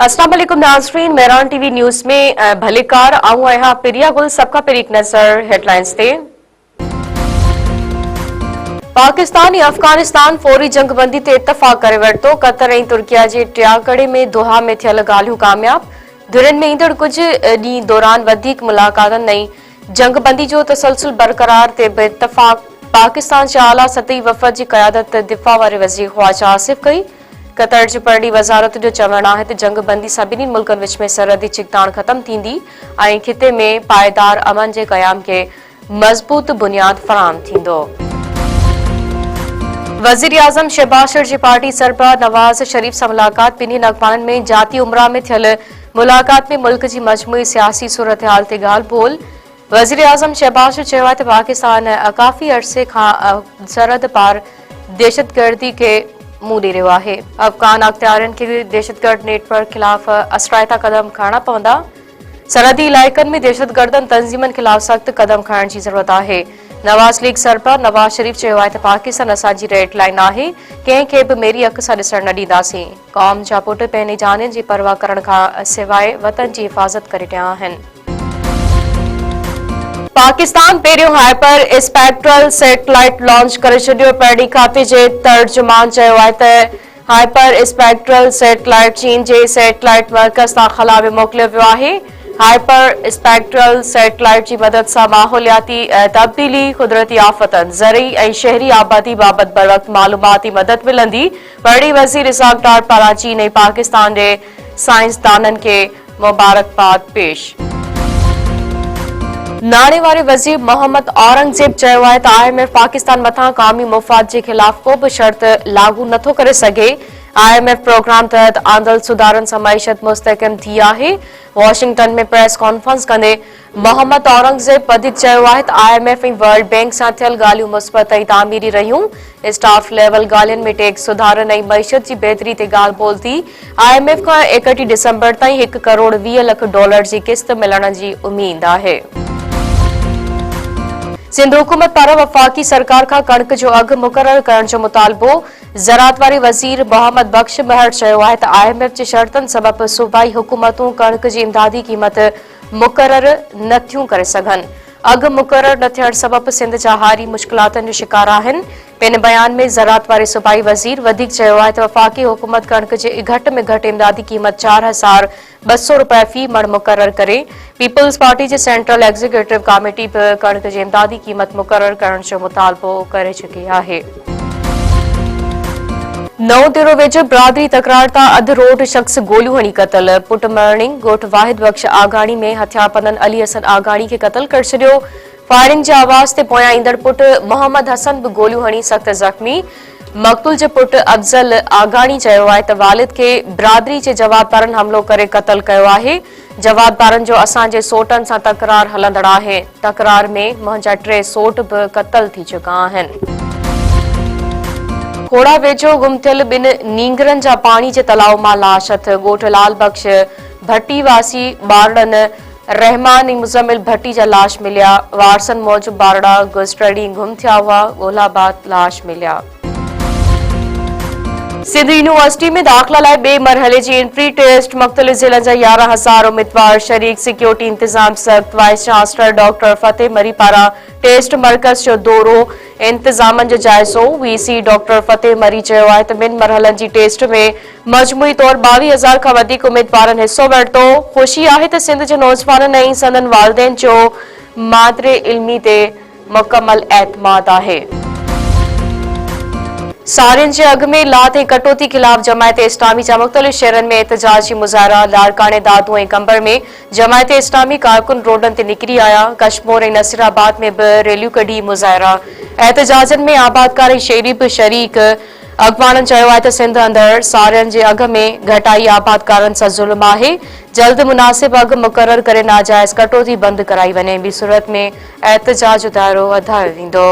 अस्सलाम वालेकुम नाज़रीन, मेहरान टीवी न्यूज़ में भलेकार आऊं आहियां प्रिया गुल। सबका पहिरीं हिकु नज़र हेडलाइंस ते। पाकिस्तान ऐं अफगानिस्तान फौरी जंगबंदी ते इतफ़ाक़ करे वरितो। कतर ऐं तुर्किया जे टियागड़े में दोहा में थियल ॻाल्हियूं कामयाब। धुरियुनि में ईंदड़ कुझु ॾींहं दौरान वधीक मुलाक़ातनि ऐं जंगबंदी जो तसलसल बरक़रार ते बि इतफ़ाक़। पाकिस्तान जे आला सतही वफ़द जी क़यादत दिफ़ा वारे वज़ीर ख़्वाजा आसिफ कई। कतर जी परॾी वज़ारत जो चवणु आहे त जंगबंदी सभिनी मुल्कनि विच में सरहदी चिकताण ख़त्म थींदी ऐं खिते में पायदार अमन जे क़याम खे मज़बूत बुनियाद फ़राहम थींदो। वज़ीर आज़म शहबाज शरीफ़ जी पार्टी सरबराह नवाज़ शरीफ़ सां मुलाक़ात। ॿिन्हिनि अॻवाननि में जाती उमराह में थियल मुलाक़ात में मुल्क जी मजमूई सियासी सूरतहाल ते ॻाल्हि ॿोल। वज़ीर आज़म शहबाज चयो आहे त पाकिस्तान काफ़ी अरसे खां सरहद पार दहशतगर्दी खे मुंहुं ॾेई रहियो आहे। अफ़गान अख़्तियारनि खे दहशतगर्द नेटवर्क ख़िलाफ़ असराइता क़दम खणणा पवंदा। सरहदी इलाइक़नि में दहशतगर्दनि तंज़ीमनि ख़िलाफ़ सख़्त क़दम खणण जी ज़रूरत आहे। नवाज़ लीग सरबराह नवाज़ शरीफ़ चयो आहे त पाकिस्तान असांजी रेड लाइन आहे, कंहिंखे बि मेरी अख सां ॾिसण न ॾींदासीं। क़ौम जा पुट पंहिंजी जान जी परवाह करण खां सवाइ वतन जी हिफ़ाज़त करे रहिया आहिनि। पाकिस्तान पहिरियों हाइपर स्पेक्ट्रल सैटेलाइट लॉन्च करे छॾियो। पहिरीं खाते जे तर्जुमान चयो आहे त हाइपर स्पेक्ट्रल सैटेलाइट चीन जे सैटेलाइट मर्कज़ तां ख़ला में मोकिलियो वियो आहे। हाइपर स्पेक्ट्रल सैटेलाइट जी मदद सां माहौलियाती तब्दीली, कुदरती आफ़तनि, ज़रई ऐं शहरी आबादी बाबति बरवक़्त मालूमाती मदद मिलंदी। वरी वज़ीर इसहाक़ डार पारां चीन ऐं पाकिस्तान जे साइंसदाननि खे मुबारकबाद पेश। नाणे वारे वज़ीर मोहम्मद औरंगज़ेब चयो आहे त IMF पाकिस्तान मथां क़ौमी मुफ़ाद जे ख़िलाफ़ को बि शर्त लागू नथो करे सघे। IMF प्रोग्राम तहत आंदल सुधारनि सां मईशत मुस्तहकम थी आहे। वॉशिंगटन में प्रेस कॉन्फ्रेंस कंदे मोहम्मद औरंगज़ेब वधीक चयो आहे त IMF ऐं वर्ल्ड बैंक सां थियल ॻाल्हियूं मुस्बत ऐं तामीरी रहियूं। स्टाफ लेवल ॻाल्हियुनि में टैक्स सुधारनि ऐं मईशत जी बहितरी ते ॻाल्हि ॿोल थी। IMF खां 31 दिसंबर ताईं $1 करोड़ 20 लख जी किस्त मिलण जी उमीद आहे। सिंध हुकूमत पारां वफ़ाक़ी सरकार खां कणक जो अघु मुक़ररु करण जो मुतालबो। ज़राअत वारे वज़ीर मोहम्मद बख्श महर चयो आहे त IMF जे शर्तनि सबबि सूबाई हुकूमतूं कणक जी इमदादी क़ीमत मुक़ररु नथियूं करे सघनि। अघु मुक़ररु न थियण सबबि सिंध जा हारी मुश्किलातनि जो शिकार आहिनि। पिन बयान में ज़राअत वारे सूबाई वज़ीर वधीक चयो आहे त वफ़ाक़ी हुकूमत कणक जे घटि में घटि इमदादी क़ीमत $4,200 फ़ी मण मुक़ररु करे। पीपल्स पार्टी जे सेंट्रल एग्ज़ीक्यूटिव कमेटी बि कणक जी इमदादी क़ीमत मुक़ररु करण जो मुतालबो करे चुकी आहे। नओं देरो वेझो बिरादरी तकरार तां अधु रोड शख़्स गोलियूं हणी क़तल। पुट मरणी ॻोठ वाहिद बख़्श आगाणी में हथियारबंदनि अली हसन आगाणी खे क़तल करे छॾियो। फायरिंग जे आवाज़ ते पोयां ईंदड़ पुट मोहम्मद हसन बि गोलियूं हणी सख़्त ज़ख़्मी। मक़तूल जे पुट अफ़ज़ल आगाणी चयो आहे त वालिद खे बिरादरी जे जवाबदारनि हमिलो करे क़तल कयो आहे। जवाबदारनि जो असांजे सोटनि सां तकरार हलंदड़ आहे। तकरार में मुंहिंजा 3 सोट बि क़तल थी चुका आहिनि। खोड़ा वेझो गुम थियल 2 नींगरनि जा पाणी जे तलाउ मां लाश हथ। ॻोठ लाल बख़्श भट्टी वासी ॿारड़नि रहमान ऐं मुज़मिल भट्टी जा लाश मिलिया। वारसनि मौजूब ॿारड़ा गुज़िरियल ॾींहुं गुम थिया हुआ। ॻोल्हा बाद लाश मिलिया। सिंध यूनिवर्सिटी में दाख़िला लाइ ॿिए मरहले जी एंट्री टेस्ट। मुख़्तलिफ़ ज़िलनि जा 11,000 उम्मीदवार शरीक। सिक्योरिटी इंतज़ाम सख़्त। वाइस चांसलर डॉक्टर फतेह मरी पारां टेस्ट मर्कज़ जो दौरो, इंतज़ामनि जो जाइज़ो। VC डॉक्टर फतेह मरी चयो आहे त ॿिनि मरहलनि जी टेस्ट में मजमूई तौर 22,000 खां वधीक उम्मीदवारनि हिसो वरितो। ख़ुशी आहे त सिंध जे नौजवाननि ऐं संदनि वालिदैन जो मादरे इल्मी ते मुकमल एतमाद आहे। सारियुनि जे अघ में लात ऐं कटौती ख़िलाफ़ जमायत इस्लामी जा मुख़्तलिफ़ शहरनि में एहतजाजी मुज़ाहिरा। लाड़काने दादू ऐं कंबर में जमायत इस्लामी कारकुन रोडनि ते निकिरी आया। कश्मीर ऐं नसीराबाद में बि रैलियूं कढी मुज़ाहिरा। एहतजाजनि में आबादकार ऐं शहरी बि शरीक। अॻवाननि चयो आहे त सिंध अंदरि सारियुनि जे अघ में घटाई आबादकारनि सां ज़ुल्म आहे। जल्द मुनासिब अघ मुक़ररु करे नाजाइज़ कटौती बंदि कराई वञे। ॿी सूरत में एहतजाज जो दाइरो वधायो वेंदो।